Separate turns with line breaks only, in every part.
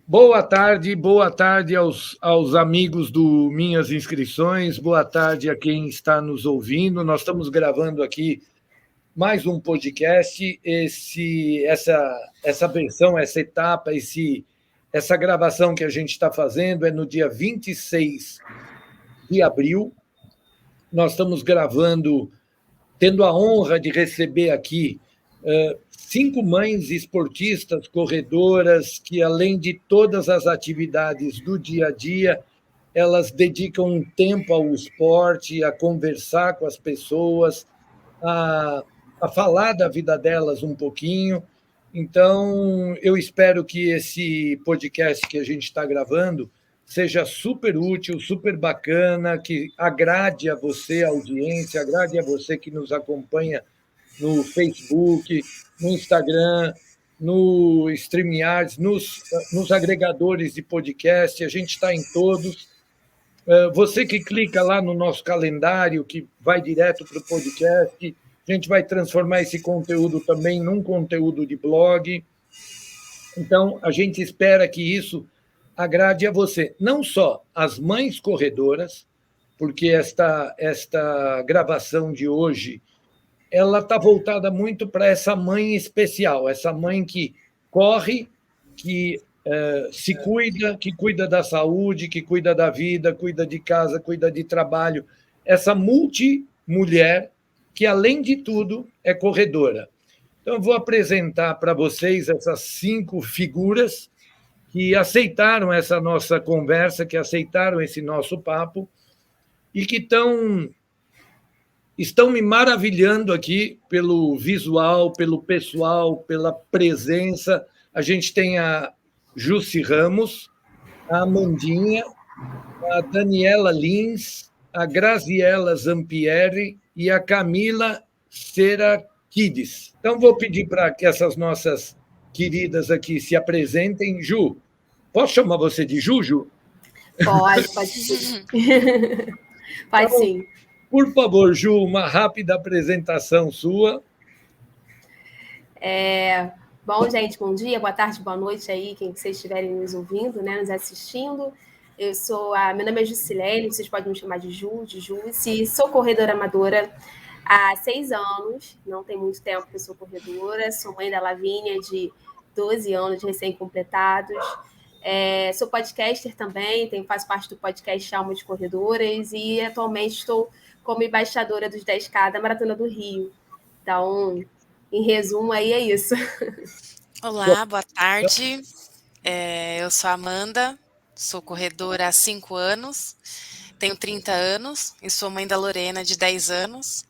Boa tarde aos amigos do Minhas Inscrições, boa tarde a quem está nos ouvindo. Nós estamos gravando aqui mais um podcast. Essa versão, essa etapa, essa gravação que a gente está fazendo é no dia 26 de abril. Nós estamos gravando, tendo a honra de receber aqui 5 mães esportistas, corredoras, que, além de todas as atividades do dia a dia, elas dedicam um tempo ao esporte, a conversar com as pessoas, a falar da vida delas um pouquinho. Então, eu espero que esse podcast que a gente está gravando seja super útil, super bacana, que agrade a você, a audiência, agrade a você que nos acompanha no Facebook, no Instagram, no StreamYard, nos agregadores de podcast, a gente está em todos. Você que clica lá no nosso calendário, que vai direto para o podcast, a gente vai transformar esse conteúdo também num conteúdo de blog. Então, a gente espera que isso agrade a você, não só as mães corredoras, porque esta gravação de hoje ela está voltada muito para essa mãe especial, essa mãe que corre, que se cuida, que cuida da saúde, que cuida da vida, cuida de casa, cuida de trabalho. Essa multimulher que, além de tudo, é corredora. Então, eu vou apresentar para vocês essas 5 figuras que aceitaram essa nossa conversa, que aceitaram esse nosso papo e que estão me maravilhando aqui pelo visual, pelo pessoal, pela presença. A gente tem a Jussi Ramos, a Amandinha, a Daniela Lins, a Graziela Zampieri e a Camila Serakides. Então, vou pedir para que essas nossas queridas aqui se apresentem. Ju, posso chamar você de Juju?
Pode sim. Pode sim.
Por favor, Ju, uma rápida apresentação sua.
Bom, gente, bom dia, boa tarde, boa noite aí, quem vocês estiverem nos ouvindo, né, nos assistindo. Meu nome é Jussilene, vocês podem me chamar de Jussi, sou corredora amadora há 6 anos, não tem muito tempo que eu sou corredora, sou mãe da Lavínia, de 12 anos recém-completados. Sou podcaster também, faço parte do podcast Alma de Corredoras e atualmente estou como embaixadora dos 10K da Maratona do Rio. Então, em resumo, aí é isso.
Olá, boa tarde. Eu sou a Amanda, sou corredora há 5 anos, tenho 30 anos e sou mãe da Lorena, de 10 anos.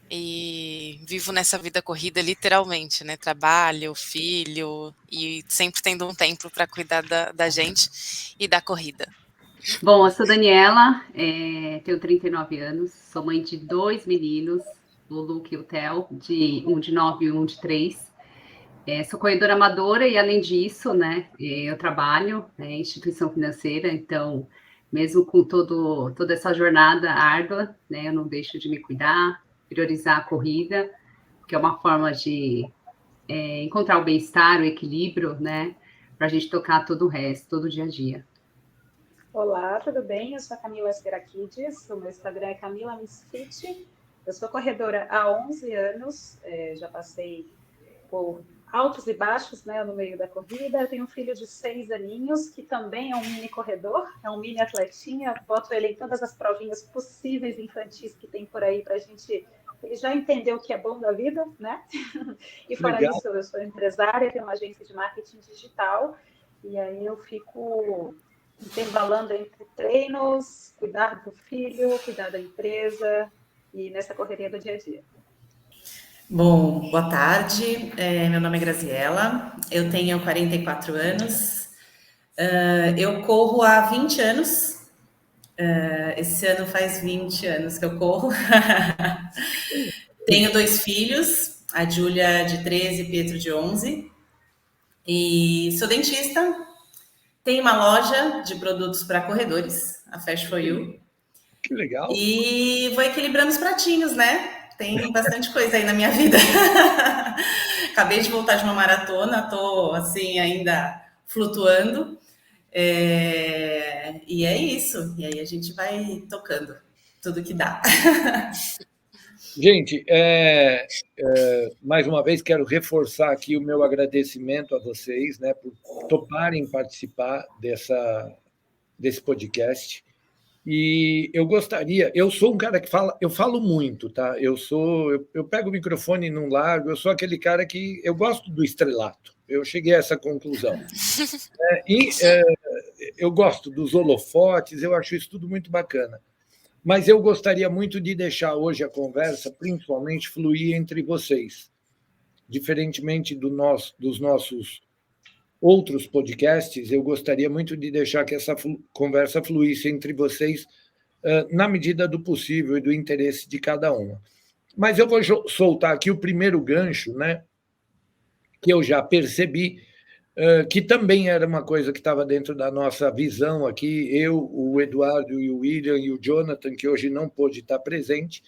E vivo nessa vida corrida literalmente, né? Trabalho, filho e sempre tendo um tempo para cuidar da gente e da corrida.
Bom, eu sou Daniela, tenho 39 anos, sou mãe de 2 meninos, o Luke e o Theo, um de 9 e um de 3. Sou corredora amadora e, além disso, né, eu trabalho em instituição financeira, então, mesmo com toda essa jornada árdua, né, eu não deixo de me cuidar, priorizar a corrida, que é uma forma de encontrar o bem-estar, o equilíbrio, né, para a gente tocar todo o resto, todo o dia a dia.
Olá, tudo bem? Eu sou a Camila Serakides, o meu Instagram é Camila Misfit. Eu sou corredora há 11 anos, já passei por altos e baixos, né, no meio da corrida. Eu tenho um filho de 6 aninhos, que também é um mini corredor, é um mini atletinha. Boto ele em todas as provinhas possíveis infantis que tem por aí para a gente... Ele já entendeu o que é bom da vida, né? E fora
Legal.
isso, eu sou empresária, tenho uma agência de marketing digital, e aí eu fico intervalando entre treinos, cuidar do filho, cuidar da empresa e nessa correria do dia a dia.
Bom, boa tarde, meu nome é Graziela, eu tenho 44 anos, eu corro há 20 anos, esse ano faz 20 anos que eu corro, tenho 2 filhos, a Júlia de 13 e Pietro de 11, e sou dentista, tenho uma loja de produtos para corredores, a Fast For You.
Que legal.
E vou equilibrando os pratinhos, né? Tem bastante coisa aí na minha vida. Acabei de voltar de uma maratona, tô assim ainda flutuando, E é isso. E aí a gente vai tocando tudo que dá.
Gente, mais uma vez quero reforçar aqui o meu agradecimento a vocês, né, por toparem participar desse podcast. E eu gostaria, eu sou um cara que eu falo muito, tá? Eu pego o microfone e não largo, eu sou aquele cara que eu gosto do estrelato. Eu cheguei a essa conclusão. Eu gosto dos holofotes, eu acho isso tudo muito bacana. Mas eu gostaria muito de deixar hoje a conversa, principalmente, fluir entre vocês. Diferentemente dos nossos outros podcasts, eu gostaria muito de deixar que essa conversa fluísse entre vocês na medida do possível e do interesse de cada uma. Mas eu vou soltar aqui o primeiro gancho, né, que eu já percebi, que também era uma coisa que estava dentro da nossa visão aqui, eu, o Eduardo e o William e o Jonathan, que hoje não pôde estar presente,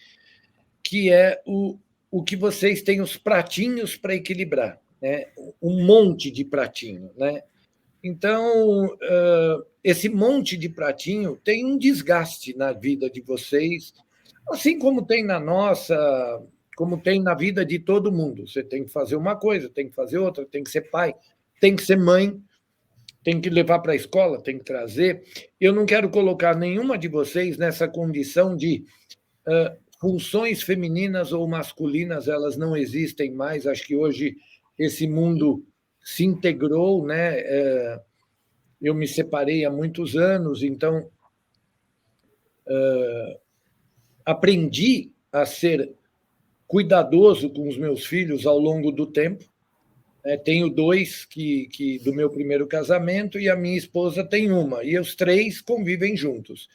que é o que vocês têm os pratinhos para equilibrar, né? Um monte de pratinho, né? Então, esse monte de pratinho tem um desgaste na vida de vocês, assim como tem na nossa, como tem na vida de todo mundo. Você tem que fazer uma coisa, tem que fazer outra, tem que ser pai, tem que ser mãe, tem que levar para a escola, tem que trazer. Eu não quero colocar nenhuma de vocês nessa condição de funções femininas ou masculinas, elas não existem mais. Acho que hoje esse mundo se integrou, né? Eu me separei há muitos anos, então aprendi a ser cuidadoso com os meus filhos ao longo do tempo. Tenho 2 que do meu primeiro casamento e a minha esposa tem uma, e os 3 convivem juntos.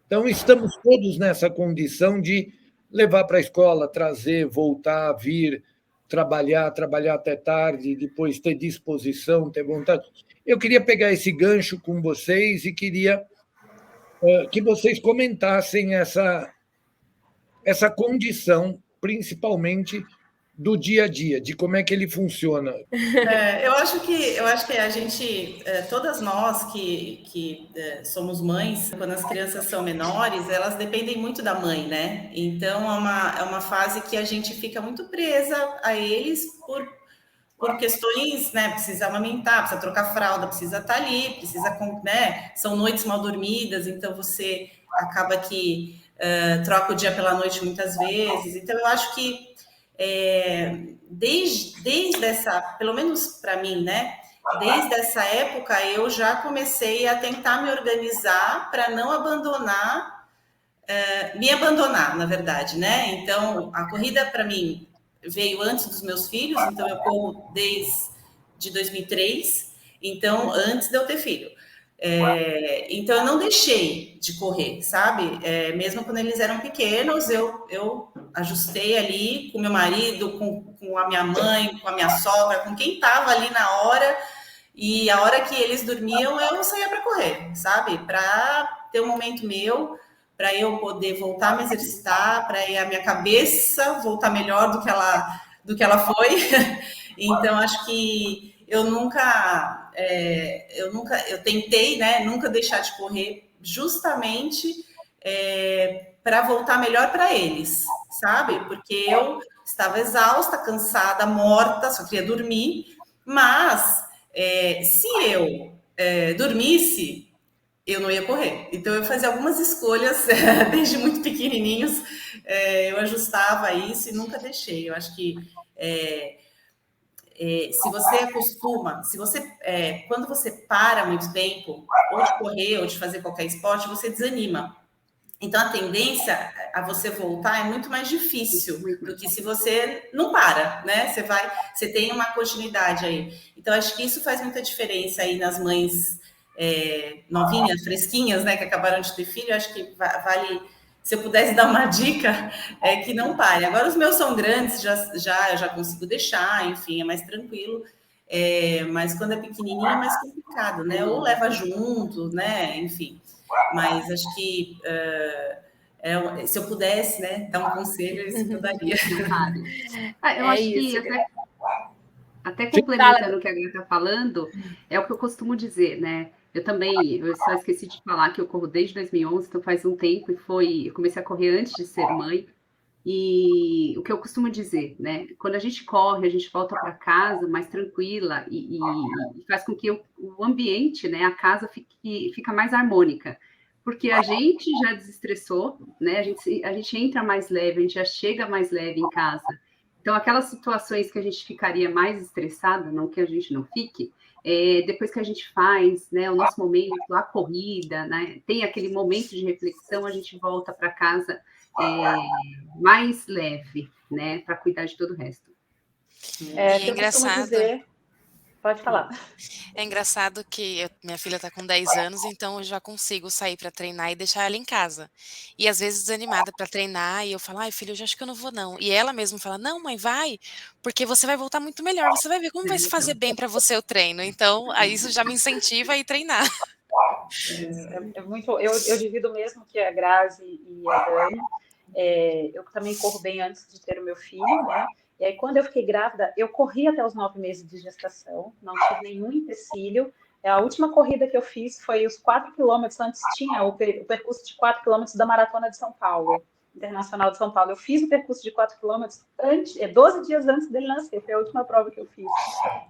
Então, estamos todos nessa condição de levar para a escola, trazer, voltar, vir, trabalhar até tarde, depois ter disposição, ter vontade. Eu queria pegar esse gancho com vocês e queria que vocês comentassem essa condição, principalmente do dia a dia, de como é que ele funciona.
Eu acho que a gente, todas nós que somos mães, quando as crianças são menores, elas dependem muito da mãe, né? Então é uma fase que a gente fica muito presa a eles por questões, né? Precisa amamentar, precisa trocar fralda, precisa estar ali, precisa, né? São noites mal dormidas, então você acaba que troca o dia pela noite muitas vezes. Então eu acho que desde essa, pelo menos para mim, né? Desde essa época eu já comecei a tentar me organizar para não me abandonar, na verdade, né? Então a corrida para mim veio antes dos meus filhos, então eu corro desde 2003, então antes de eu ter filho. Então eu não deixei de correr, sabe? Mesmo quando eles eram pequenos, eu ajustei ali com meu marido, com a minha mãe, com a minha sogra, com quem estava ali na hora, e a hora que eles dormiam, eu saía para correr, sabe? Para ter um momento meu, para eu poder voltar a me exercitar, para a minha cabeça voltar melhor do que ela foi. Então, acho que eu tentei, né, nunca deixar de correr, justamente para voltar melhor para eles, sabe? Porque eu estava exausta, cansada, morta, só queria dormir, mas se eu dormisse, eu não ia correr. Então, eu fazia algumas escolhas, desde muito pequenininhos, eu ajustava isso e nunca deixei. Eu acho que se você acostuma, quando você para muito tempo, ou de correr, ou de fazer qualquer esporte, você desanima. Então, a tendência a você voltar é muito mais difícil do que se você não para, né? Você tem uma continuidade aí. Então, acho que isso faz muita diferença aí nas mães novinhas, fresquinhas, né? Que acabaram de ter filho. Acho que vale... Se eu pudesse dar uma dica, que não pare. Agora, os meus são grandes, eu já consigo deixar, enfim, é mais tranquilo. Mas quando é pequenininho é mais complicado, né? Ou leva junto, né? Enfim. Mas acho que se eu pudesse, né, dar um conselho, isso que eu daria.
Eu acho isso, que até complementando o que a Gata está falando, é o que eu costumo dizer, né? Eu também, eu só esqueci de falar que eu corro desde 2011, então faz um tempo, eu comecei a correr antes de ser mãe. E o que eu costumo dizer, né? Quando a gente corre, a gente volta para casa mais tranquila e faz com que o ambiente, né, a casa fica mais harmônica, porque a gente já desestressou, né? A gente entra mais leve, a gente já chega mais leve em casa. Então, aquelas situações que a gente ficaria mais estressada, não que a gente não fique, depois que a gente faz, né, o nosso momento, a corrida, né, tem aquele momento de reflexão, a gente volta para casa mais leve, né, para cuidar de todo o resto.
E é
Eu costumo dizer, pode falar.
É engraçado que minha filha está com 10 anos, então eu já consigo sair para treinar e deixar ela em casa. E às vezes desanimada para treinar, e eu falo, ai, filho, eu já acho que eu não vou não. E ela mesma fala, não, mãe, vai, porque você vai voltar muito melhor, você vai ver como vai se fazer bem para você o treino. Então, aí isso já me incentiva a ir treinar.
Muito. Eu divido mesmo que a Grazi e a Dani. Eu também corro bem antes de ter o meu filho, né? E aí, quando eu fiquei grávida, eu corri até os 9 meses de gestação, não tive nenhum empecilho. A última corrida que eu fiz foi os 4 quilômetros, antes tinha o percurso de 4 quilômetros da Maratona de São Paulo, Internacional de São Paulo. Eu fiz o percurso de 4 quilômetros 12 dias antes dele nascer, foi a última prova que eu fiz.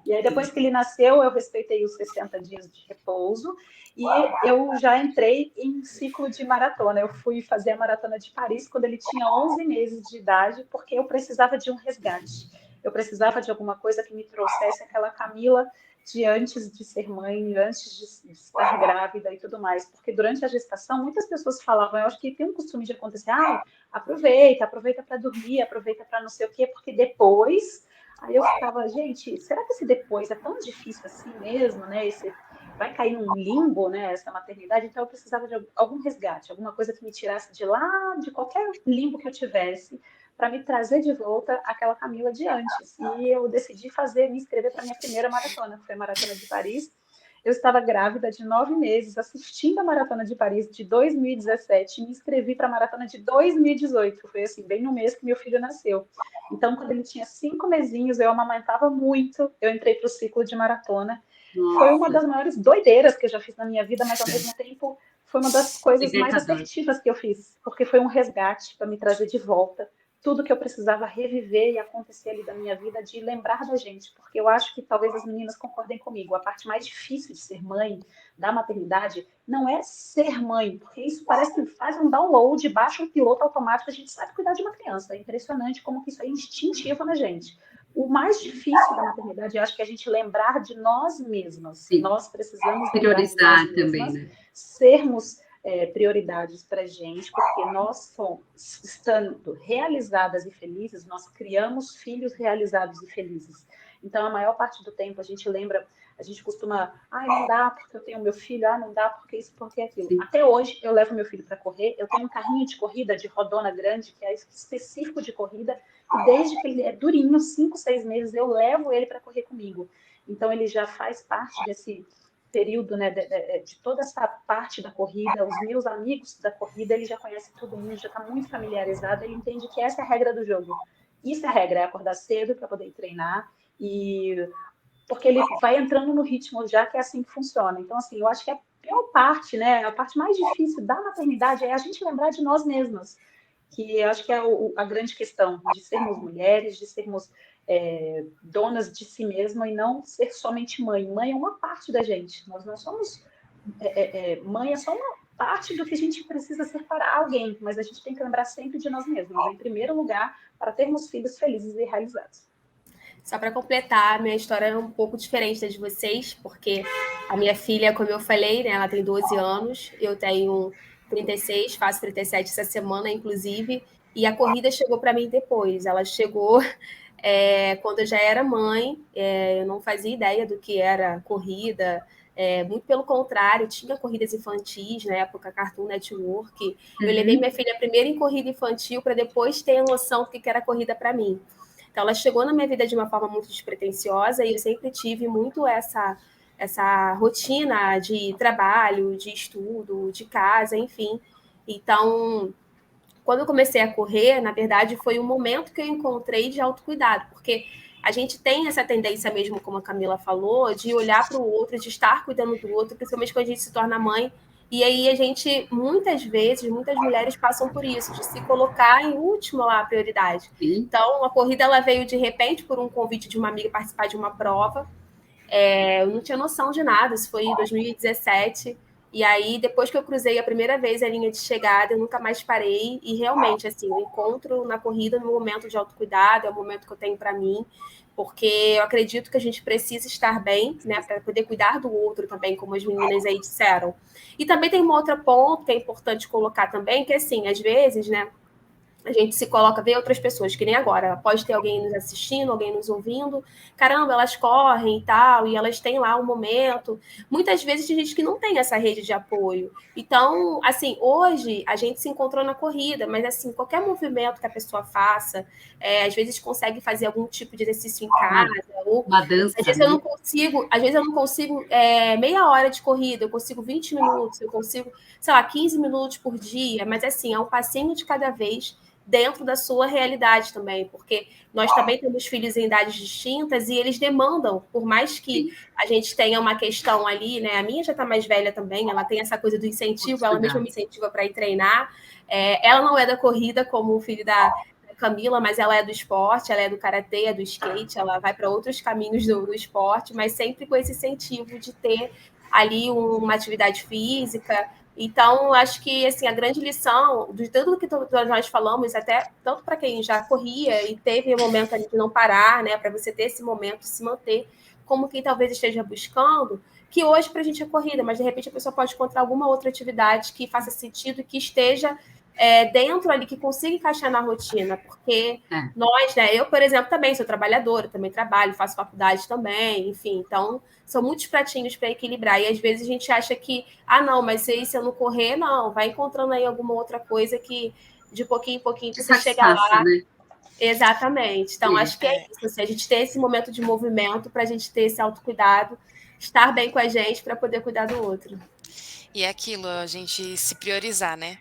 E aí, depois que ele nasceu, eu respeitei os 60 dias de repouso, e eu já entrei em ciclo de maratona. Eu fui fazer a Maratona de Paris quando ele tinha 11 meses de idade, porque eu precisava de um resgate. Eu precisava de alguma coisa que me trouxesse aquela Camila de antes de ser mãe, antes de estar grávida e tudo mais. Porque durante a gestação, muitas pessoas falavam, eu acho que tem um costume de acontecer, aproveita para dormir, aproveita para não sei o quê, porque depois... Aí eu ficava, gente, será que esse depois é tão difícil assim mesmo, né? Vai cair num limbo, né, essa maternidade, então eu precisava de algum resgate, alguma coisa que me tirasse de lá, de qualquer limbo que eu tivesse, para me trazer de volta aquela Camila de antes. E eu decidi me inscrever para minha primeira maratona, que foi a Maratona de Paris. Eu estava grávida de 9 meses, assistindo a Maratona de Paris de 2017, e me inscrevi para a Maratona de 2018, foi assim, bem no mês que meu filho nasceu. Então, quando ele tinha 5 mesinhos, eu amamentava muito, eu entrei para o ciclo de maratona. Nossa. Foi uma das maiores doideiras que eu já fiz na minha vida, mas ao mesmo tempo foi uma das coisas mais assertivas que eu fiz, porque foi um resgate para me trazer de volta tudo que eu precisava reviver e acontecer ali da minha vida, de lembrar da gente, porque eu acho que talvez as meninas concordem comigo, a parte mais difícil de ser mãe, da maternidade, não é ser mãe, porque isso parece que faz um download, baixa um piloto automático, a gente sabe cuidar de uma criança, é impressionante como que isso é instintivo na gente. O mais difícil da maternidade, eu acho que é a gente lembrar de nós mesmas. Sim. Nós precisamos
priorizar também, né?
Sermos prioridades para a gente, porque nós estando realizadas e felizes, nós criamos filhos realizados e felizes. Então, a maior parte do tempo a gente lembra, a gente costuma, não dá porque eu tenho meu filho, não dá porque isso, porque aquilo. Sim. Até hoje, eu levo meu filho para correr, eu tenho um carrinho de corrida de rodona grande, que é específico de corrida, e desde que ele é durinho, 5, 6 meses, eu levo ele para correr comigo. Então, ele já faz parte desse período, né, de toda essa parte da corrida, os meus amigos da corrida, ele já conhece todo mundo, já está muito familiarizado, ele entende que essa é a regra do jogo. Isso é a regra, é acordar cedo para poder treinar, e porque ele vai entrando no ritmo já, que é assim que funciona. Então, assim, eu acho que a pior parte, né, a parte mais difícil da maternidade é a gente lembrar de nós mesmas, que eu acho que é a grande questão, de sermos mulheres, de sermos donas de si mesma e não ser somente mãe. Mãe é uma parte da gente, nós não somos... mãe é só uma parte do que a gente precisa ser para alguém, mas a gente tem que lembrar sempre de nós mesmos, em primeiro lugar, para termos filhos felizes e realizados.
Só para completar, minha história é um pouco diferente da de vocês, porque a minha filha, como eu falei, né, ela tem 12 anos, eu tenho 36, faço 37 essa semana, inclusive, e a corrida chegou para mim depois. Ela chegou quando eu já era mãe, eu não fazia ideia do que era corrida, muito pelo contrário, tinha corridas infantis, na época Cartoon Network. Eu levei minha filha primeiro em corrida infantil para depois ter a noção do que era corrida para mim. Então, ela chegou na minha vida de uma forma muito despretensiosa e eu sempre tive muito essa rotina de trabalho, de estudo, de casa, enfim. Então, quando eu comecei a correr, na verdade, foi um momento que eu encontrei de autocuidado, porque a gente tem essa tendência mesmo, como a Camila falou, de olhar para o outro, de estar cuidando do outro, principalmente quando a gente se torna mãe. E aí a gente, muitas vezes, muitas mulheres passam por isso, de se colocar em último lá a prioridade.
Sim.
Então, a corrida ela veio de repente por um convite de uma amiga participar de uma prova. Eu não tinha noção de nada, isso foi em 2017. E aí, depois que eu cruzei a primeira vez a linha de chegada, eu nunca mais parei. E realmente, assim, eu encontro na corrida no momento de autocuidado, é o momento que eu tenho para mim, porque eu acredito que a gente precisa estar bem, né, para poder cuidar do outro também, como as meninas aí disseram. E também tem um outro ponto que é importante colocar também, que assim, às vezes, né, a gente se coloca, vê outras pessoas, que nem agora, pode ter alguém nos assistindo, alguém nos ouvindo, caramba, elas correm e tal, e elas têm lá um momento. Muitas vezes tem gente que não tem essa rede de apoio. Então, assim, hoje a gente se encontrou na corrida, mas assim, qualquer movimento que a pessoa faça, às vezes consegue fazer algum tipo de exercício em casa, ou
uma dança.
Às vezes eu não consigo meia hora de corrida, eu consigo 20 minutos, eu consigo, sei lá, 15 minutos por dia, mas assim, é um passinho de cada vez, dentro da sua realidade também, porque nós também temos filhos em idades distintas e eles demandam, por mais que a gente tenha uma questão ali, né? A minha já está mais velha também, ela tem essa coisa do incentivo, ela mesma me incentiva para ir treinar. Ela não é da corrida como o filho da Camila, mas ela é do esporte, ela é do karatê, é do skate, ela vai para outros caminhos do esporte, mas sempre com esse incentivo de ter ali uma atividade física. Então, acho que assim, a grande lição de tudo que nós falamos, até tanto para quem já corria e teve o momento ali de não parar, né, para você ter esse momento de se manter, como quem talvez esteja buscando, que hoje para a gente é corrida, mas de repente a pessoa pode encontrar alguma outra atividade que faça sentido e que esteja dentro ali, que consiga encaixar na rotina, porque nós, né, eu, por exemplo, também sou trabalhadora, também trabalho, faço faculdade também, enfim, então são muitos pratinhos para equilibrar, e às vezes a gente acha que, não, mas se eu não correr, não, vai encontrando aí alguma outra coisa que de pouquinho em pouquinho você chega lá.
Né?
Exatamente, então acho que é isso, assim, a gente ter esse momento de movimento para a gente ter esse autocuidado, estar bem com a gente para poder cuidar do outro.
E é aquilo, a gente se priorizar, né?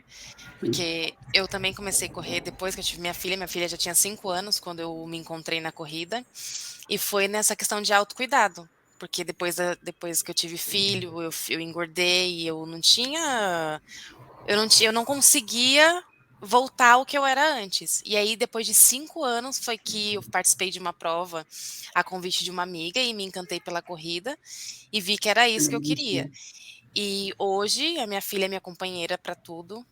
Porque eu também comecei a correr depois que eu tive minha filha já tinha 5 anos quando eu me encontrei na corrida, e foi nessa questão de autocuidado, porque depois que eu tive filho, eu engordei, eu não conseguia voltar ao que eu era antes. E aí, depois de 5 anos, foi que eu participei de uma prova a convite de uma amiga e me encantei pela corrida e vi que era isso que eu queria. E hoje a minha filha é minha companheira para tudo.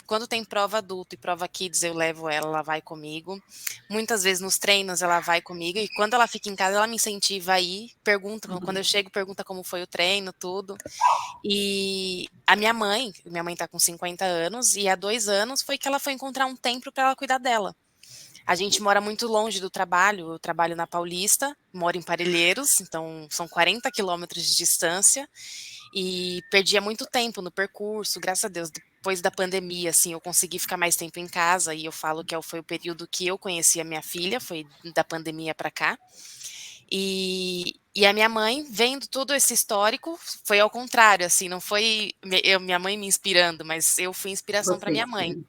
Quando tem prova adulto e prova kids, eu levo ela vai comigo. Muitas vezes nos treinos ela vai comigo, e quando ela fica em casa, ela me incentiva a ir, quando eu chego, pergunta como foi o treino, tudo. E a minha mãe tá com 50 anos, e há 2 anos foi que ela foi encontrar um tempo para ela cuidar dela. A gente mora muito longe do trabalho, eu trabalho na Paulista, moro em Parelheiros, então são 40 quilômetros de distância, e perdia muito tempo no percurso, graças a Deus, depois da pandemia, assim, eu consegui ficar mais tempo em casa, e eu falo que foi o período que eu conheci a minha filha, foi da pandemia para cá, e a minha mãe, vendo todo esse histórico, foi ao contrário, assim, não foi minha mãe me inspirando, mas eu fui inspiração para minha mãe.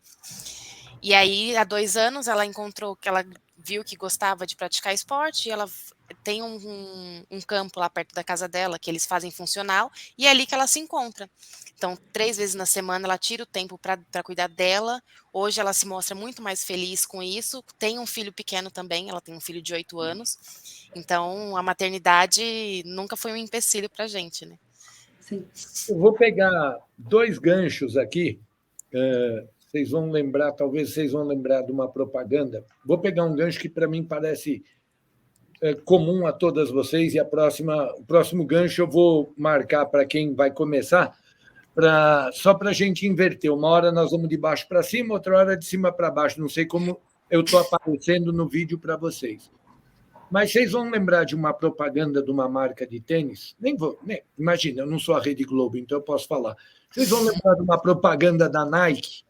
E aí, há 2 anos, ela encontrou que ela viu que gostava de praticar esporte, e ela tem um campo lá perto da casa dela, que eles fazem funcional, e é ali que ela se encontra. Então, 3 vezes na semana, ela tira o tempo para cuidar dela. Hoje, ela se mostra muito mais feliz com isso. Tem um filho pequeno também, ela tem um filho de 8 anos. Então, a maternidade nunca foi um empecilho para a gente, né?
Sim.
Eu vou pegar 2 ganchos aqui. Vocês vão lembrar, talvez vocês vão lembrar de uma propaganda. Vou pegar um gancho que, para mim, parece comum a todas vocês, e o próximo gancho eu vou marcar para quem vai começar, só para a gente inverter. Uma hora nós vamos de baixo para cima, outra hora de cima para baixo. Não sei como eu estou aparecendo no vídeo para vocês. Mas vocês vão lembrar de uma propaganda de uma marca de tênis? Imagina, eu não sou a Rede Globo, então eu posso falar. Vocês vão lembrar de uma propaganda da Nike,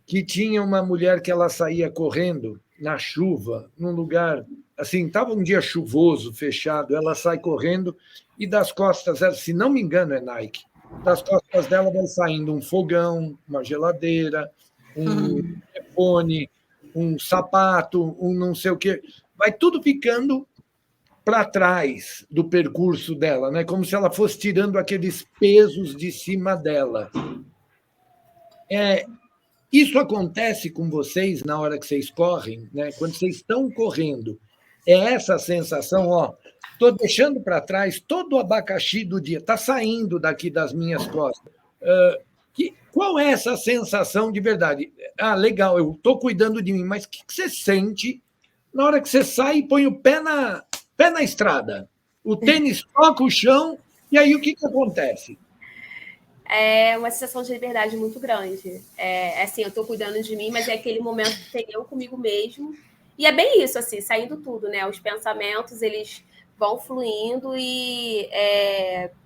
que tinha uma mulher que ela saía correndo na chuva, num lugar, assim, estava um dia chuvoso, fechado, ela sai correndo e das costas, se não me engano é Nike, das costas dela vai saindo um fogão, uma geladeira, um telefone, um sapato, um não sei o quê. vai tudo ficando para trás do percurso dela, né? Como se ela fosse tirando aqueles pesos de cima dela. Isso acontece com vocês na hora que vocês correm, né? Quando vocês estão correndo. É essa sensação, ó, estou deixando para trás todo o abacaxi do dia, está saindo daqui das minhas costas. Qual é essa sensação de verdade? Ah, legal, eu estou cuidando de mim, mas o que você sente na hora que você sai e põe o pé na estrada? O tênis toca o chão, e aí o que acontece?
É uma sensação de liberdade muito grande. Assim, eu estou cuidando de mim, mas é aquele momento que tem eu comigo mesmo. E é bem isso, assim, saindo tudo, né? Os pensamentos, eles vão fluindo e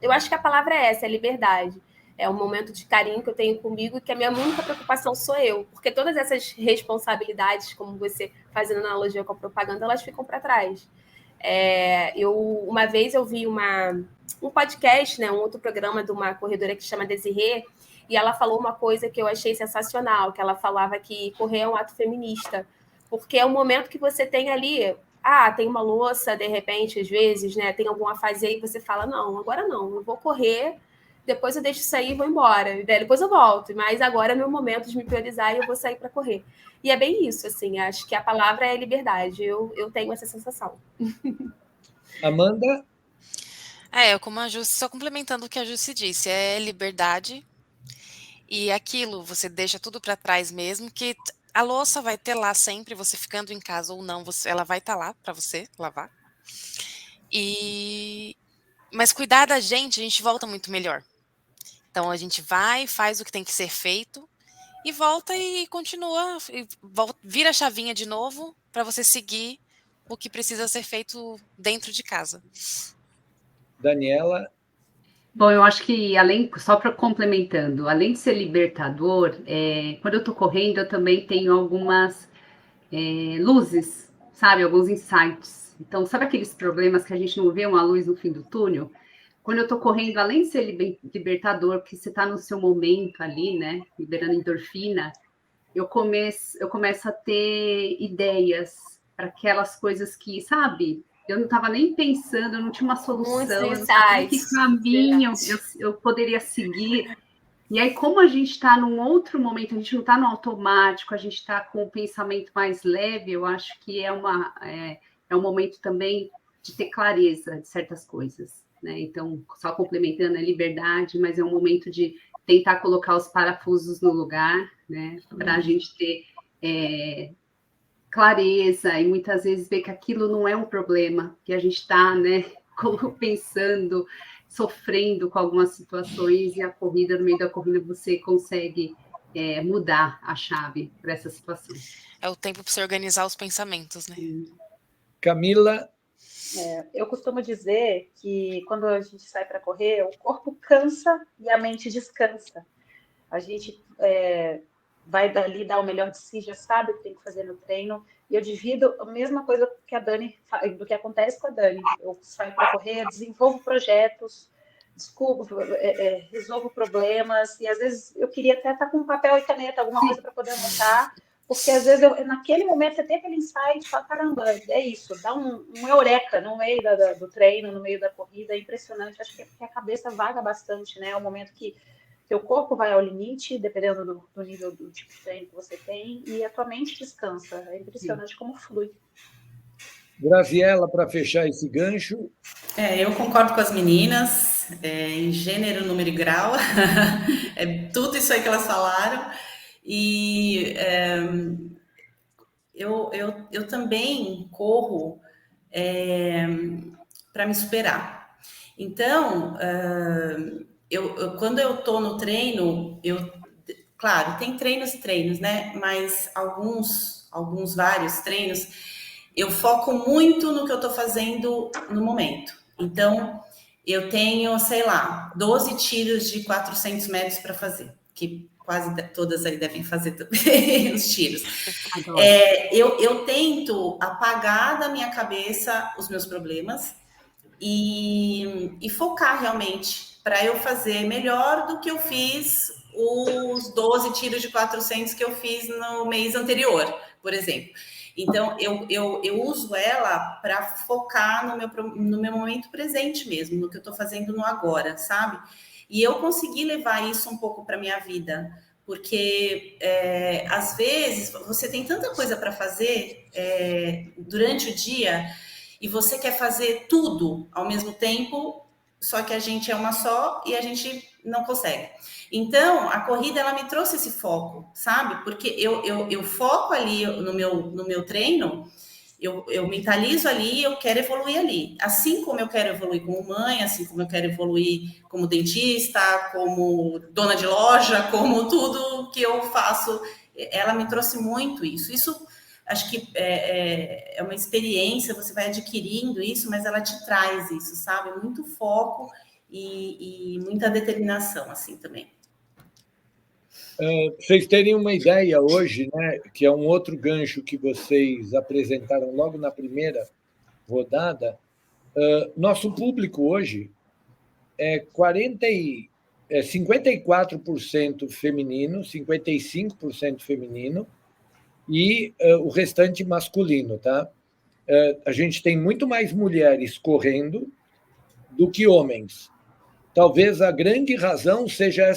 eu acho que a palavra é essa, é liberdade. É um momento de carinho que eu tenho comigo e que a minha única preocupação sou eu. Porque todas essas responsabilidades, como você fazendo analogia com a propaganda, elas ficam para trás. Uma vez eu vi um podcast, né, um outro programa de uma corredora que se chama Desirê, e ela falou uma coisa que eu achei sensacional, que ela falava que correr é um ato feminista, porque é um momento que você tem ali, tem uma louça, de repente, às vezes, né, tem alguma fase aí que você fala, não, agora não, eu vou correr, depois eu deixo sair e vou embora, depois eu volto, mas agora é meu momento de me priorizar e eu vou sair para correr. E é bem isso, assim, acho que a palavra é liberdade, eu tenho essa sensação.
Amanda?
Como a Jussi, só complementando o que a Jussi disse, é liberdade e aquilo, você deixa tudo para trás mesmo, que a louça vai ter lá sempre, você ficando em casa ou não, ela vai estar lá para você lavar. Mas cuidar da gente, a gente volta muito melhor. Então a gente vai, faz o que tem que ser feito e volta e continua, vira a chavinha de novo para você seguir o que precisa ser feito dentro de casa.
Daniela?
Bom, eu acho que só para complementando, além de ser libertador, quando eu estou correndo, eu também tenho algumas luzes, sabe? Alguns insights. Então, sabe aqueles problemas que a gente não vê uma luz no fim do túnel? Quando eu estou correndo, além de ser libertador, porque você está no seu momento ali, né? Liberando endorfina, eu começo a ter ideias para aquelas coisas que, sabe? Eu não estava nem pensando, eu não tinha uma solução, eu não sabia que caminho eu poderia seguir. E aí, como a gente está num outro momento, a gente não está no automático, a gente está com o pensamento mais leve, eu acho que é um momento também de ter clareza de certas coisas, né? Então, só complementando a liberdade, mas é um momento de tentar colocar os parafusos no lugar, né? Para a gente ter clareza e muitas vezes ver que aquilo não é um problema, que a gente está, né, pensando, sofrendo com algumas situações e no meio da corrida, você consegue mudar a chave para essa situação.
É o tempo para você organizar os pensamentos, né?
Camila?
Eu costumo dizer que quando a gente sai para correr, o corpo cansa e a mente descansa. A gente vai dali dar o melhor de si, já sabe o que tem que fazer no treino. E eu divido a mesma coisa que a Dani, do que acontece com a Dani. Eu saio para correr, desenvolvo projetos, resolvo problemas, e às vezes eu queria até estar com papel e caneta, alguma coisa para poder anotar, porque às vezes naquele momento você tem aquele insight, fala, caramba, é isso, dá um eureka no meio do treino, no meio da corrida, é impressionante. Acho que a cabeça vaga bastante, né? É um momento que teu corpo vai ao limite, dependendo do nível do tipo de treino que você tem, e a tua mente descansa. É impressionante como flui.
Graziela, para fechar esse gancho.
Eu concordo com as meninas, em gênero, número e grau. É tudo isso aí que elas falaram. E eu também corro para me superar. Então, quando eu estou no treino, claro, tem treinos e treinos, né? Mas vários treinos, eu foco muito no que eu estou fazendo no momento. Então, eu tenho, sei lá, 12 tiros de 400 metros para fazer, que quase todas aí devem fazer também os tiros. Eu tento apagar da minha cabeça os meus problemas e focar realmente para eu fazer melhor do que eu fiz os 12 tiros de 400 que eu fiz no mês anterior, por exemplo. Então, eu uso ela para focar no meu momento presente mesmo, no que eu estou fazendo no agora, sabe? E eu consegui levar isso um pouco para minha vida, porque às vezes você tem tanta coisa para fazer durante o dia e você quer fazer tudo ao mesmo tempo, só que a gente é uma só e a gente não consegue. Então, a corrida, ela me trouxe esse foco, sabe? Porque eu foco ali no meu treino, eu mentalizo ali, eu quero evoluir ali. Assim como eu quero evoluir como mãe, assim como eu quero evoluir como dentista, como dona de loja, como tudo que eu faço, ela me trouxe muito isso. Isso, acho que é uma experiência, você vai adquirindo isso, mas ela te traz isso, sabe? Muito foco e muita determinação, assim, também.
Vocês terem uma ideia hoje, né, que é um outro gancho que vocês apresentaram logo na primeira rodada, nosso público hoje é 54% feminino, 55% feminino e o restante masculino, tá? A gente tem muito mais mulheres correndo do que homens. Talvez a grande razão seja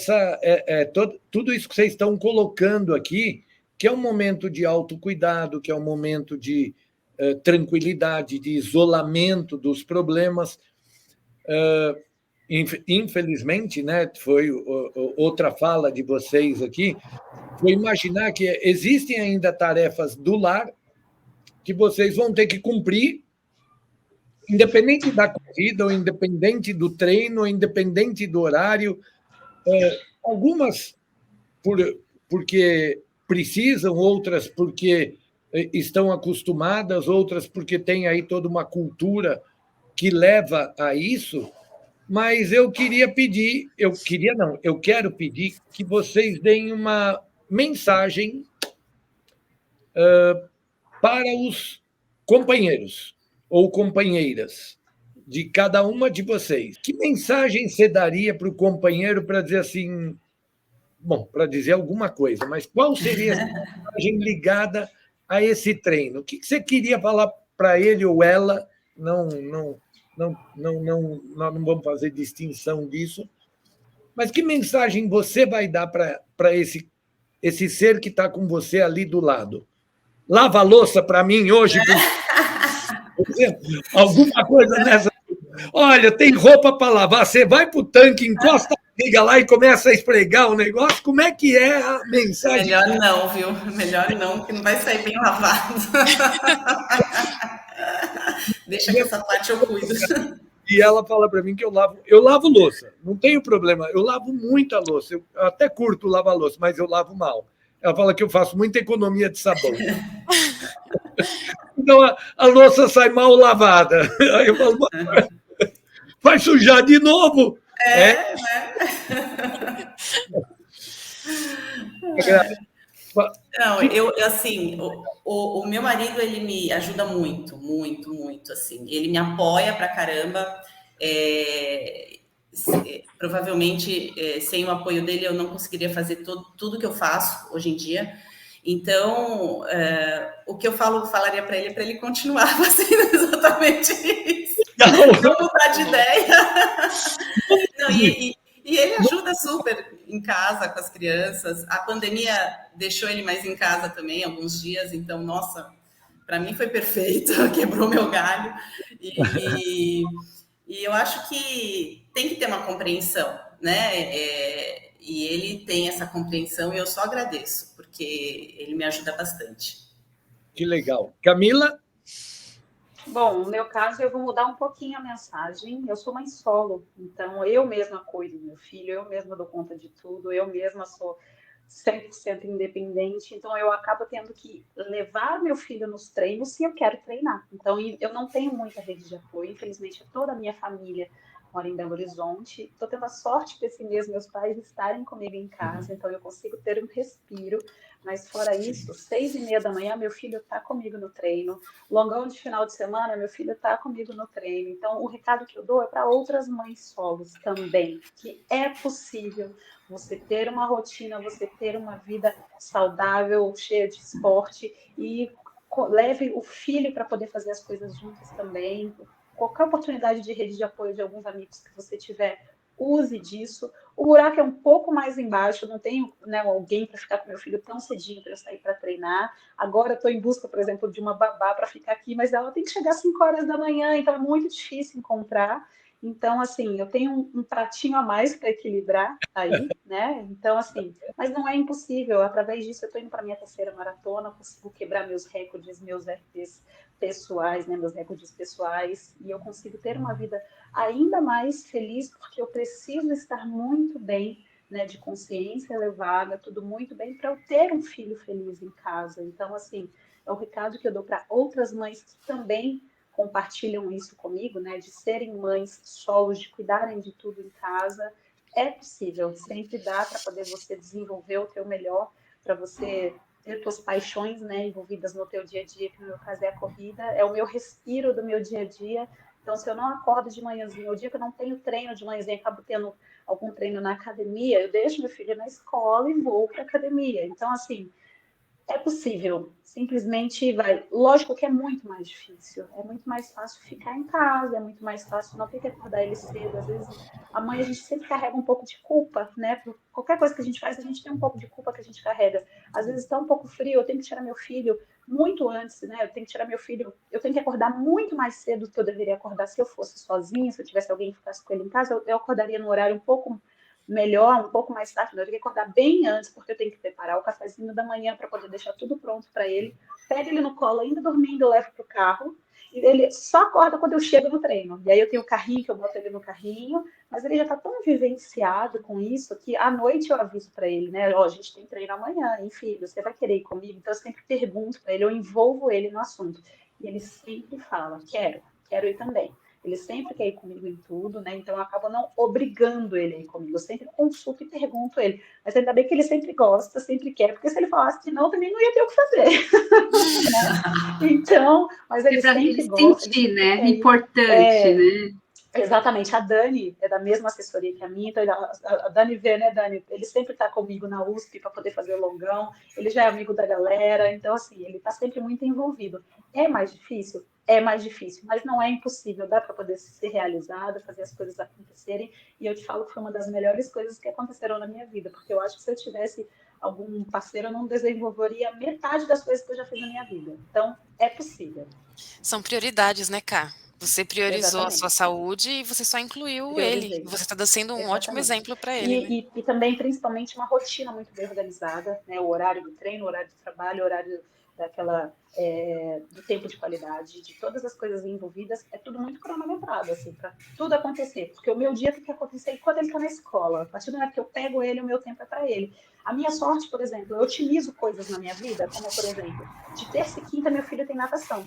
tudo isso que vocês estão colocando aqui, que é um momento de autocuidado, que é um momento de tranquilidade, de isolamento dos problemas. Infelizmente, né, foi outra fala de vocês aqui, foi imaginar que existem ainda tarefas do lar que vocês vão ter que cumprir, independente da corrida, ou independente do treino, ou independente do horário. Algumas porque precisam, outras porque estão acostumadas, outras porque tem aí toda uma cultura que leva a isso. Mas eu quero pedir que vocês deem uma mensagem para os companheiros ou companheiras de cada uma de vocês. Que mensagem você daria para o companheiro para dizer assim, bom, para dizer alguma coisa, mas qual seria a mensagem ligada a esse treino? O que você queria falar para ele ou ela? Nós não vamos fazer distinção disso, mas que mensagem você vai dar para esse ser que está com você ali do lado? Lava a louça para mim hoje, por exemplo, alguma coisa nessa. Olha, tem roupa para lavar, você vai para o tanque, encosta a liga lá e começa a esfregar o negócio. Como é que é a mensagem?
Melhor não, viu? Melhor não, que não vai sair bem lavado. Deixa que essa parte eu cuido.
E ela fala para mim que eu lavo louça, não tenho problema, eu lavo muita louça, eu até curto lavar louça, mas eu lavo mal. Ela fala que eu faço muita economia de sabão. Então a louça sai mal lavada. Aí eu falo, vai sujar de novo.
Não, assim, o meu marido, ele me ajuda muito, muito, muito, assim. Ele me apoia pra caramba. Provavelmente, sem o apoio dele, eu não conseguiria fazer tudo que eu faço hoje em dia. Então, o que eu falaria para ele continuar fazendo exatamente isso. Não mudar de ideia. Não, e ele ajuda super em casa com as crianças. A pandemia deixou ele mais em casa também, alguns dias. Então, nossa, para mim foi perfeito. Quebrou meu galho. E eu acho que tem que ter uma compreensão, né? E ele tem essa compreensão e eu só agradeço, porque ele me ajuda bastante.
Que legal. Camila?
Bom, no meu caso, eu vou mudar um pouquinho a mensagem. Eu sou mãe solo, então eu mesma cuido do meu filho, eu mesma dou conta de tudo, eu mesma sou 100% independente, então eu acabo tendo que levar meu filho nos treinos se eu quero treinar. Então eu não tenho muita rede de apoio, infelizmente toda a minha família mora em Belo Horizonte. Estou tendo a sorte desse mês meus pais estarem comigo em casa, então eu consigo ter um respiro. Mas fora isso, 6h30 da manhã, meu filho está comigo no treino. Longão de final de semana, meu filho está comigo no treino. Então, o recado que eu dou é para outras mães solos também, que é possível você ter uma rotina, você ter uma vida saudável, cheia de esporte e leve o filho para poder fazer as coisas juntos também. Qualquer oportunidade de rede de apoio de alguns amigos que você tiver, use disso. O buraco é um pouco mais embaixo, eu não tenho, né, alguém para ficar com meu filho tão cedinho para eu sair para treinar. Agora estou em busca, por exemplo, de uma babá para ficar aqui, mas ela tem que chegar às 5 horas da manhã, então é muito difícil encontrar. Então, assim, eu tenho um pratinho a mais para equilibrar aí, né? Então, assim, mas não é impossível. Através disso, eu estou indo para a minha 3ª maratona, consigo quebrar meus recordes, meus RPs pessoais, né? Meus recordes pessoais, e eu consigo ter uma vida ainda mais feliz, porque eu preciso estar muito bem, né? De consciência elevada, tudo muito bem, para eu ter um filho feliz em casa. Então, assim, é o recado que eu dou para outras mães que também compartilham isso comigo, né, de serem mães solos, de cuidarem de tudo em casa. É possível, sempre dá para poder você desenvolver o teu melhor, para você ter tuas paixões, né, envolvidas no teu dia a dia, que no meu caso é a corrida, é o meu respiro do meu dia a dia. Então, se eu não acordo de manhãzinha, o dia que eu não tenho treino de manhãzinha, acabo tendo algum treino na academia, eu deixo meu filho na escola e vou para a academia. Então, assim, é possível, simplesmente vai. Lógico que é muito mais difícil, é muito mais fácil ficar em casa, é muito mais fácil não ter que acordar ele cedo. Às vezes, a mãe, a gente sempre carrega um pouco de culpa, né? Por qualquer coisa que a gente faz, a gente tem um pouco de culpa que a gente carrega. Às vezes está um pouco frio, eu tenho que tirar meu filho muito antes, né? Eu tenho que tirar meu filho, eu tenho que acordar muito mais cedo do que eu deveria acordar se eu fosse sozinha, se eu tivesse alguém que ficasse com ele em casa, eu acordaria no horário um pouco melhor, um pouco mais tarde, eu tenho que acordar bem antes, porque eu tenho que preparar o cafezinho da manhã para poder deixar tudo pronto para ele. Pego ele no colo, ainda dormindo, eu levo para o carro, e ele só acorda quando eu chego no treino. E aí eu tenho o carrinho, que eu boto ele no carrinho, mas ele já está tão vivenciado com isso, que à noite eu aviso para ele, né, ó, a gente tem treino amanhã, hein, filho, você vai querer ir comigo? Então eu sempre pergunto para ele, eu envolvo ele no assunto. E ele sempre fala, quero ir também. Ele sempre quer ir comigo em tudo, né? Então eu acabo não obrigando ele a ir comigo. Eu sempre consulto e pergunto ele. Mas ainda bem que ele sempre gosta, sempre quer, porque se ele falasse que não, também não ia ter o que fazer. Né? Então, mas ele sempre gosta.
Sentir,
ele
né? Importante, né?
Exatamente, a Dani é da mesma assessoria que a minha, então a Dani vê, né, Dani? Ele sempre está comigo na USP para poder fazer o longão, ele já é amigo da galera, então, assim, ele está sempre muito envolvido. É mais difícil? É mais difícil, mas não é impossível, dá para poder ser realizado, fazer as coisas acontecerem, e eu te falo que foi uma das melhores coisas que aconteceram na minha vida, porque eu acho que se eu tivesse algum parceiro, eu não desenvolveria metade das coisas que eu já fiz na minha vida. Então, é possível.
São prioridades, né, Ká? Você priorizou a sua
Exatamente.
saúde e você só incluiu ele.
Priorizei.
Você está sendo um ótimo
Exatamente.
exemplo para ele, né?
E também, principalmente, uma rotina muito bem organizada, né? O horário do treino, o horário do trabalho, o horário do tempo de qualidade, de todas as coisas envolvidas, é tudo muito cronometrado, assim, para tudo acontecer. Porque o meu dia tem que acontecer quando ele está na escola. A partir do momento que eu pego ele, o meu tempo é para ele. A minha sorte, por exemplo, eu otimizo coisas na minha vida, como, por exemplo, de terça e quinta, meu filho tem natação.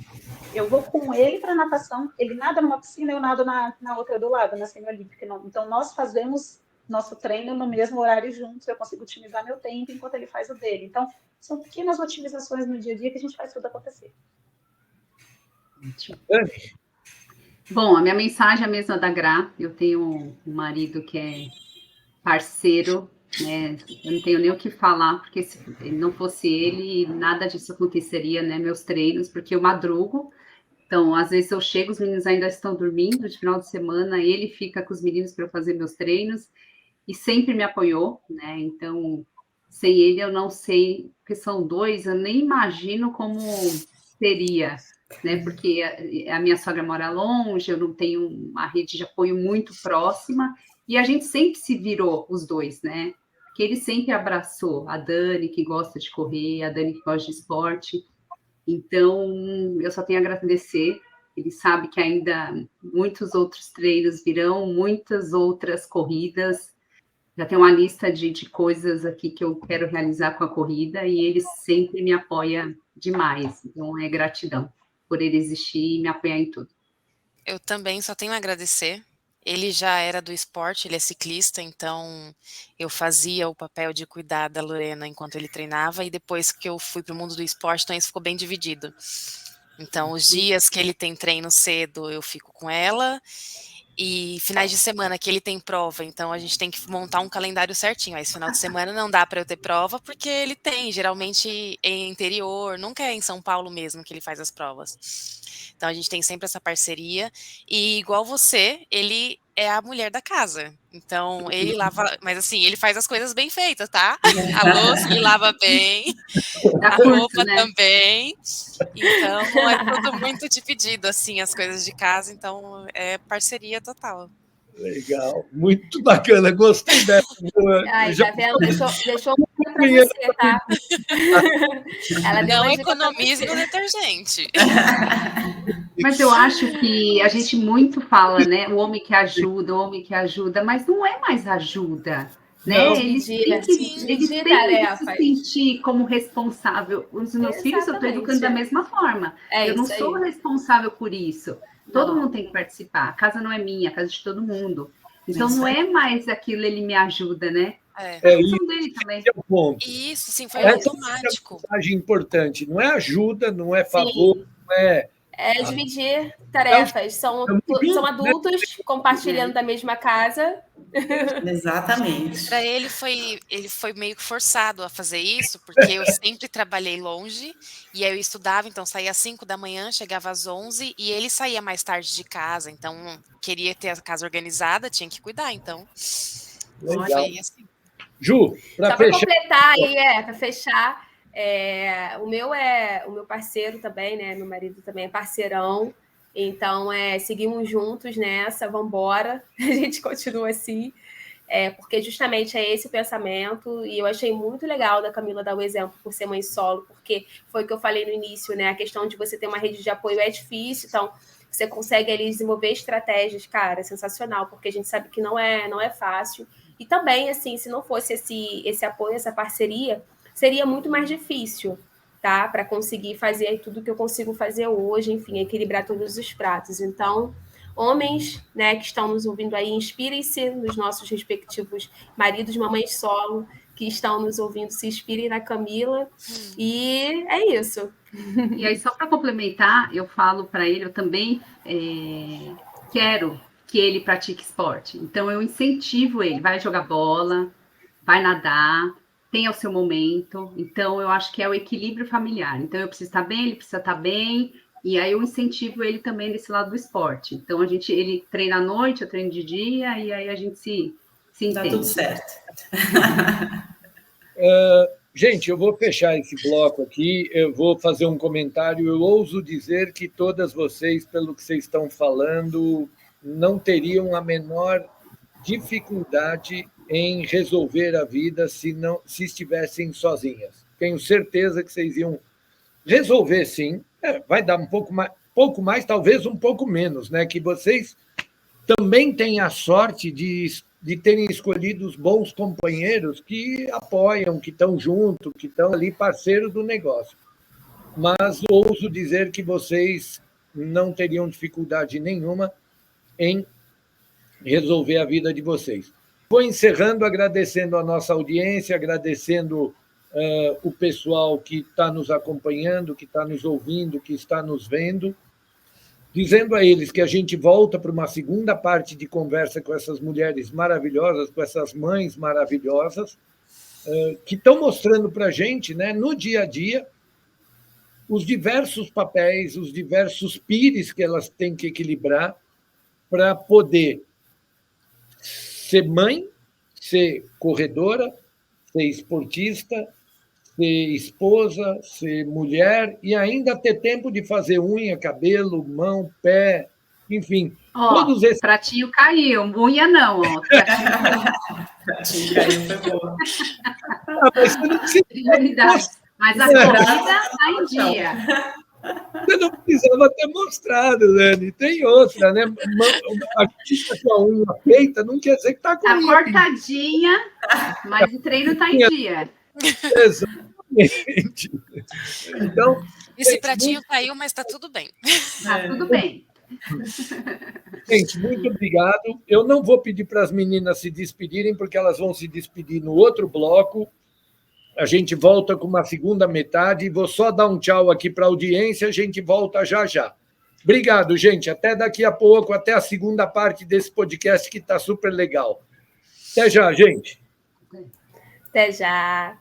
Eu vou com ele para natação, ele nada numa piscina, eu nado na outra do lado, na semi-olímpica. Então, nós fazemos nosso treino no mesmo horário juntos, eu consigo otimizar meu tempo enquanto ele faz o dele. Então, são pequenas otimizações no dia a dia que a gente faz tudo acontecer.
Bom, a minha mensagem é a mesma da Gra. Eu tenho um marido que é parceiro, né? Eu não tenho nem o que falar, porque se não fosse ele, nada disso aconteceria, né? Meus treinos, porque eu madrugo. Então, às vezes eu chego, os meninos ainda estão dormindo de final de semana, ele fica com os meninos para fazer meus treinos e sempre me apoiou, né? Então, sem ele eu não sei, porque são dois, eu nem imagino como seria, né? Porque a minha sogra mora longe, eu não tenho uma rede de apoio muito próxima, e a gente sempre se virou os dois, né? Porque ele sempre abraçou a Dani, que gosta de correr, a Dani que gosta de esporte. Então, eu só tenho a agradecer. Ele sabe que ainda muitos outros treinos virão, muitas outras corridas. Já tem uma lista de coisas aqui que eu quero realizar com a corrida e ele sempre me apoia demais. Então, é gratidão por ele existir e me apoiar em tudo.
Eu também só tenho a agradecer. Ele já era do esporte, ele é ciclista, então eu fazia o papel de cuidar da Lorena enquanto ele treinava, e depois que eu fui para o mundo do esporte, então isso ficou bem dividido. Então, os dias que ele tem treino cedo, eu fico com ela, e finais de semana que ele tem prova, então a gente tem que montar um calendário certinho. Aí esse final de semana não dá para eu ter prova, porque ele tem, geralmente em interior, nunca é em São Paulo mesmo que ele faz as provas. Então a gente tem sempre essa parceria, e igual você, ele é a mulher da casa. Então ele lava, mas assim, ele faz as coisas bem feitas, tá? A louça ele lava bem, a roupa também. Então é tudo muito dividido, assim, as coisas de casa, então é parceria total.
Legal, muito bacana, gostei dessa.
Ai, tá vendo? Deixou uma para você, tá?
Ela não economize no detergente.
Mas eu acho que a gente muito fala, né? O homem que ajuda, mas não é mais ajuda, né? Eles têm que se sentir como responsável. Os meus filhos eu estou educando da mesma forma. Eu não sou responsável por isso. Todo mundo tem que participar. A casa não é minha, a casa é de todo mundo. Então não é mais aquilo, ele me ajuda, né?
É isso, dele também. Esse é o ponto.
Isso, sim, foi automático.
É uma mensagem importante. Não é ajuda, não é favor, não é...
É dividir tarefas. São adultos compartilhando da mesma casa.
Exatamente.
Para ele foi meio que forçado a fazer isso, porque eu sempre trabalhei longe, e aí eu estudava, então saía às 5 da manhã, chegava às 11, e ele saía mais tarde de casa, então queria ter a casa organizada, tinha que cuidar, então
legal.
Foi assim.
Ju, para fechar...
completar aí, para fechar, o meu parceiro também, né? Meu marido também é parceirão, então seguimos juntos nessa, vamos embora, a gente continua assim, porque justamente é esse o pensamento, e eu achei muito legal da Camila dar o exemplo por ser mãe solo, porque foi o que eu falei no início, né? A questão de você ter uma rede de apoio é difícil, então você consegue ali desenvolver estratégias, cara, sensacional, porque a gente sabe que não é fácil. E também, assim, se não fosse esse apoio, essa parceria, seria muito mais difícil, tá? Para conseguir fazer tudo que eu consigo fazer hoje, enfim, equilibrar todos os pratos. Então, homens, né, que estão nos ouvindo aí, inspirem-se nos nossos respectivos maridos, mamães solo, que estão nos ouvindo, se inspirem na Camila. E é isso.
E aí, só para complementar, eu falo para ele, eu também quero que ele pratique esporte. Então, eu incentivo ele, vai jogar bola, vai nadar, tem o seu momento. Então, eu acho que é o equilíbrio familiar. Então, eu preciso estar bem, ele precisa estar bem, e aí eu incentivo ele também nesse lado do esporte. Então, ele treina à noite, eu treino de dia, e aí a gente se entende.
Tá tudo certo.
Gente, eu vou fechar esse bloco aqui, eu vou fazer um comentário. Eu ouso dizer que todas vocês, pelo que vocês estão falando, não teriam a menor dificuldade em resolver a vida se estivessem sozinhas. Tenho certeza que vocês iam resolver, sim. Vai dar um pouco mais, talvez um pouco menos, né? Que vocês também têm a sorte de terem escolhido os bons companheiros que apoiam, que estão junto, que estão ali parceiros do negócio. Mas ouso dizer que vocês não teriam dificuldade nenhuma em resolver a vida de vocês. Vou encerrando, agradecendo a nossa audiência, agradecendo o pessoal que está nos acompanhando, que está nos ouvindo, que está nos vendo, dizendo a eles que a gente volta para uma segunda parte de conversa com essas mulheres maravilhosas, com essas mães maravilhosas, que estão mostrando para a gente, né, no dia a dia, os diversos papéis, os diversos pires que elas têm que equilibrar para poder ser mãe, ser corredora, ser esportista, ser esposa, ser mulher e ainda ter tempo de fazer unha, cabelo, mão, pé, enfim.
Todos esses... Pratinho caiu, unha não.
Pratinho caiu, foi boa.
Mas você não precisa...
Mas a corrida está em dia.
Você não precisava ter mostrado, Dani. Tem outra, né? A artista com a unha feita não quer dizer que está com a unha.
Está cortadinha, mas o treino está em dia.
Exatamente. Então,
esse pratinho caiu, mas está tudo bem.
Está tudo bem.
Gente, muito obrigado. Eu não vou pedir para as meninas se despedirem, porque elas vão se despedir no outro bloco. A gente volta com uma segunda metade. Vou só dar um tchau aqui para a audiência, a gente volta já já. Obrigado, gente. Até daqui a pouco, até a segunda parte desse podcast que está super legal. Até já, gente.
Até já.